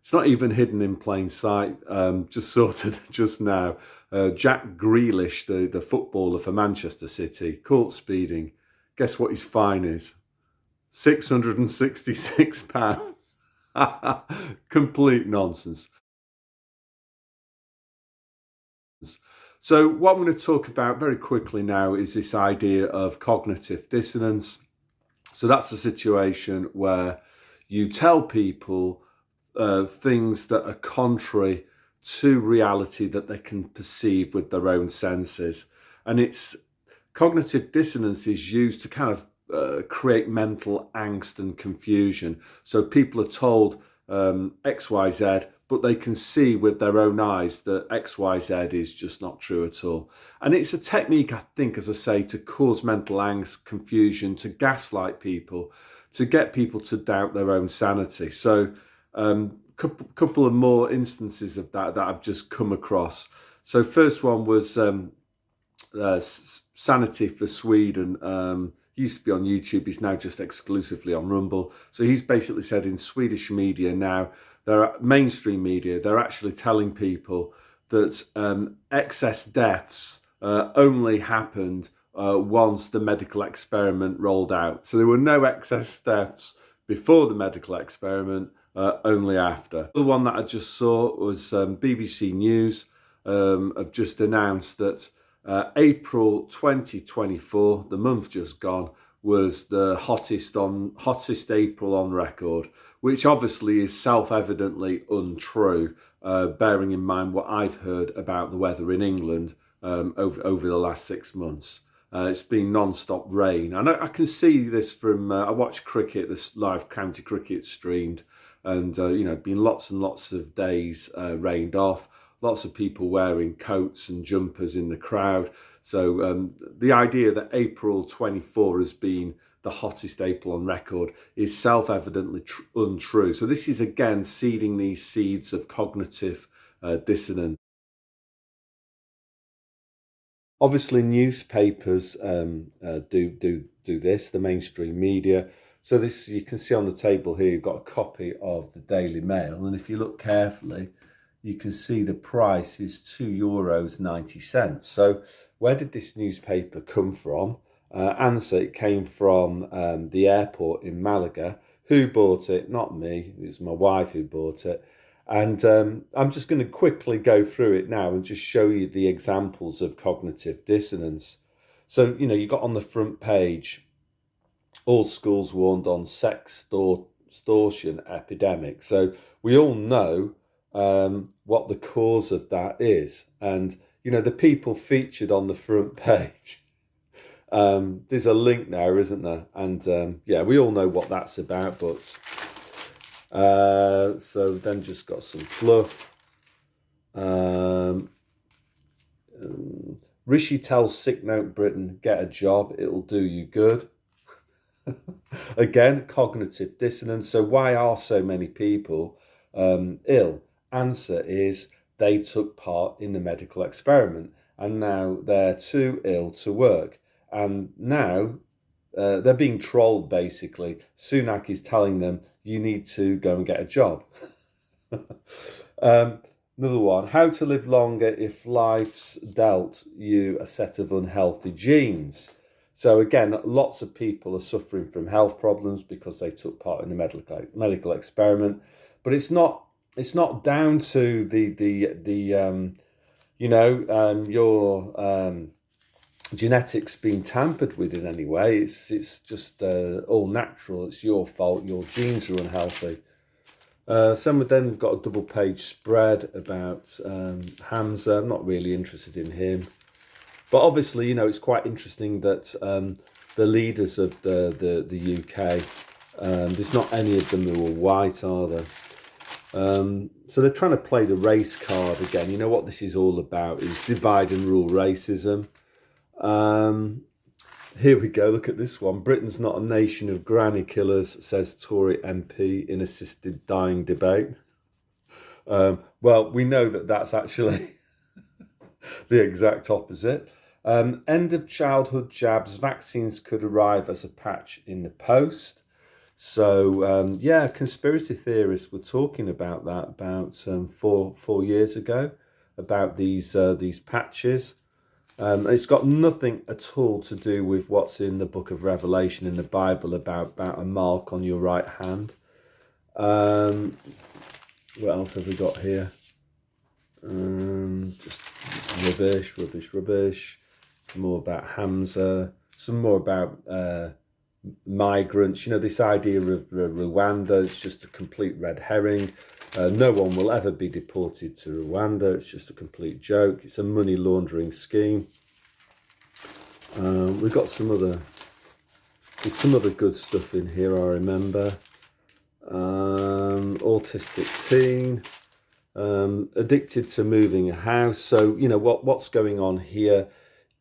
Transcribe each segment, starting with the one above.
It's not even hidden in plain sight. Just sorted just now. Jack Grealish, the footballer for Manchester City, caught speeding. Guess what his fine is? £666. Complete nonsense. So what I'm going to talk about very quickly now is this idea of cognitive dissonance. So that's a situation where you tell people things that are contrary to reality that they can perceive with their own senses. And it's cognitive dissonance is used to kind of create mental angst and confusion. So people are told X, Y, Z, but they can see with their own eyes that X, Y, Z is just not true at all. And it's a technique, I think, as I say, to cause mental angst, confusion, to gaslight people, to get people to doubt their own sanity. So couple of more instances of that I've just come across. So first one was Sanity for Sweden. Used to be on YouTube, he's now just exclusively on Rumble. So he's basically said in Swedish media now, mainstream media, they're actually telling people that excess deaths only happened once the medical experiment rolled out. So there were no excess deaths before the medical experiment, only after. The one that I just saw was BBC News have just announced that April 2024, the month just gone, was the hottest April on record, which obviously is self-evidently untrue, bearing in mind what I've heard about the weather in England over the last 6 months. It's been non-stop rain, and I can see this from I watch cricket, this live county cricket streamed, and been lots and lots of days rained off. Lots of people wearing coats and jumpers in the crowd. So the idea that April 24 has been the hottest April on record is self-evidently untrue. So this is again seeding these seeds of cognitive dissonance. Obviously, newspapers do this, the mainstream media. So this, you can see on the table here, you've got a copy of the Daily Mail, and if you look carefully, you can see the price is €2.90. So where did this newspaper come from? Answer, it came from the airport in Malaga. Who bought it? Not me. It was my wife who bought it. And I'm just going to quickly go through it now and just show you the examples of cognitive dissonance. So, you got on the front page, all schools warned on sex extortion epidemic. So we all know what the cause of that is. And, the people featured on the front page, there's a link there, isn't there? And yeah, we all know what that's about, but so then just got some fluff. Rishi tells Sick Note Britain, get a job, it'll do you good. Again, cognitive dissonance. So why are so many people ill? Answer is they took part in the medical experiment and now they're too ill to work. And now they're being trolled, basically. Sunak is telling them, you need to go and get a job. Another one, how to live longer if life's dealt you a set of unhealthy genes. So again, lots of people are suffering from health problems because they took part in the medical experiment. But it's not down to your genetics being tampered with in any way. It's just all natural. It's your fault. Your genes are unhealthy. Some of them got a double page spread about Hamza. I'm not really interested in him. But obviously, it's quite interesting that the leaders of the UK, there's not any of them who are white, are there? So they're trying to play the race card again. You know what this is all about is divide and rule racism. Here we go, look at this one. Britain's not a nation of granny killers, says Tory MP in assisted dying debate. Well, we know that that's actually the exact opposite. End of childhood jabs, vaccines could arrive as a patch in the post. So yeah, conspiracy theorists were talking about that about 4 years ago, about these patches. It's got nothing at all to do with what's in the book of Revelation in the Bible about a mark on your right hand. What else have we got here? Just rubbish. Some more about Hamza. Some more about migrants. You know, this idea of Rwanda, it's just a complete red herring. No one will ever be deported to Rwanda. It's just a complete joke. It's a money laundering scheme. We've got there's some other good stuff in here, I remember. Autistic teen, addicted to moving a house. So, you know, what's going on here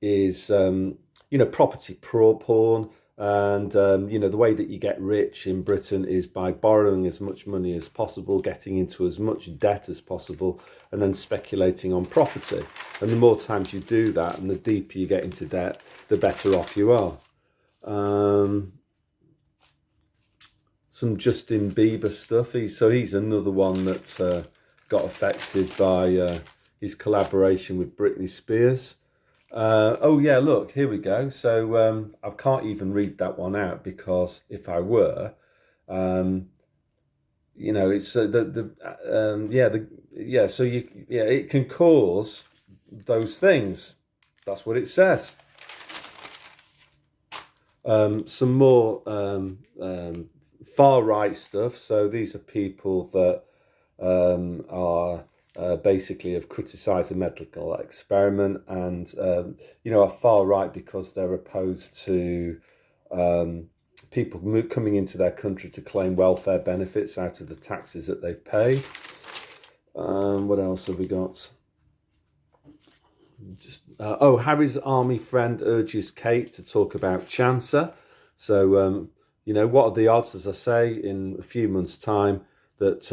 is, you know, property porn. And, you know, the way that you get rich in Britain is by borrowing as much money as possible, getting into as much debt as possible, and then speculating on property. And the more times you do that and the deeper you get into debt, the better off you are. Some Justin Bieber stuff. He's another one that's got affected by his collaboration with Britney Spears. Oh yeah, look, here we go. So I can't even read that one out because if I were, you know, it's So it can cause those things. That's what it says. Some more far right stuff. So these are people that are basically have criticised the medical experiment and, you know, are far right because they're opposed to people coming into their country to claim welfare benefits out of the taxes that they've paid. What else have we got? Harry's army friend urges Kate to talk about Chancer. So, you know, what are the odds, as I say, in a few months' time that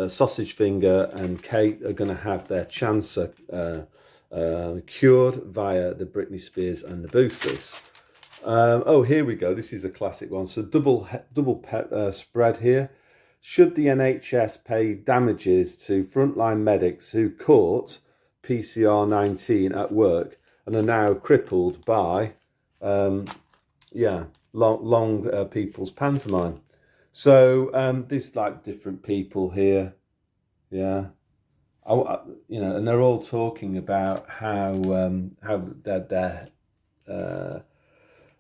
Sausage Finger and Kate are going to have their Chancer cured via the Britney Spears and the boosters. Here we go. This is a classic one. So double spread here. Should the NHS pay damages to frontline medics who caught PCR-19 at work and are now crippled by, long people's pantomime? So there's like different people here, yeah. You know, and they're all talking about how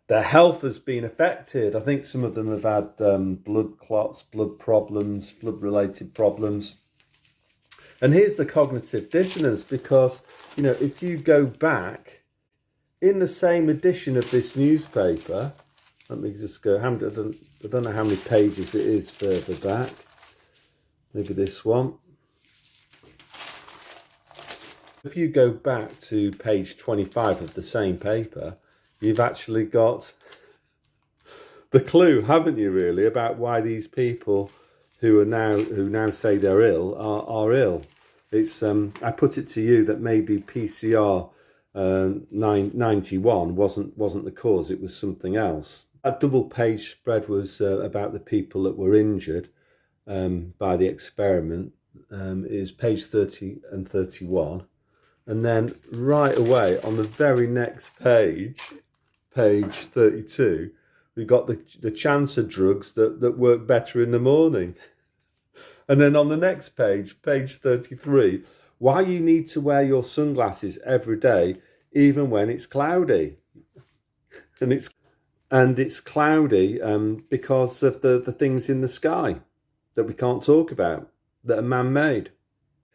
their health has been affected. I think some of them have had blood clots, blood problems, blood-related problems. And here's the cognitive dissonance, because, you know, if you go back in the same edition of this newspaper, let me just go, I don't know how many pages it is further back. Maybe this one. If you go back to page 25 of the same paper, you've actually got the clue, haven't you, really, about why these people who now say they're ill are ill. It's I put it to you that maybe PCR 91 wasn't the cause. It was something else. A double page spread was about the people that were injured by the experiment. Is page 30 and 31, and then right away on the very next page, page 32, we got the Chancer drugs that work better in the morning. And then on the next page, page 33, why you need to wear your sunglasses every day, even when it's cloudy. And it's cloudy because of the things in the sky that we can't talk about, that are man-made.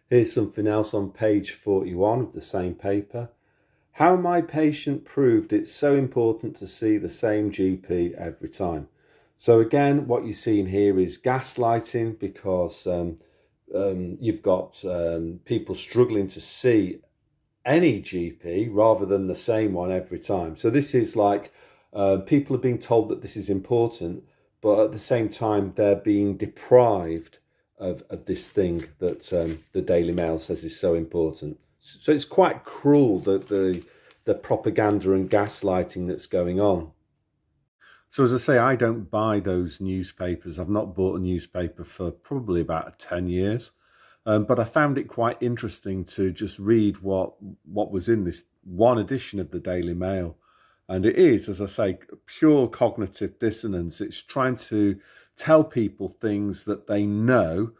Here's something else on page 41 of the same paper. How my patient proved it's so important to see the same GP every time. So again, what you're seeing here is gaslighting, because you've got people struggling to see any GP rather than the same one every time. So this is like people are being told that this is important, but at the same time they're being deprived of this thing that the Daily Mail says is so important. So it's quite cruel, that the propaganda and gaslighting that's going on. So as I say, I don't buy those newspapers. I've not bought a newspaper for probably about 10 years. But I found it quite interesting to just read what was in this one edition of the Daily Mail. And it is, as I say, pure cognitive dissonance. It's trying to tell people things that they know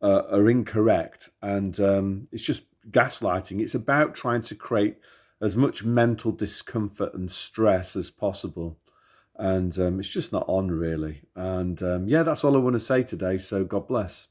are incorrect. And it's just gaslighting. It's about trying to create as much mental discomfort and stress as possible. And it's just not on, really. And yeah, that's all I want to say today. So God bless.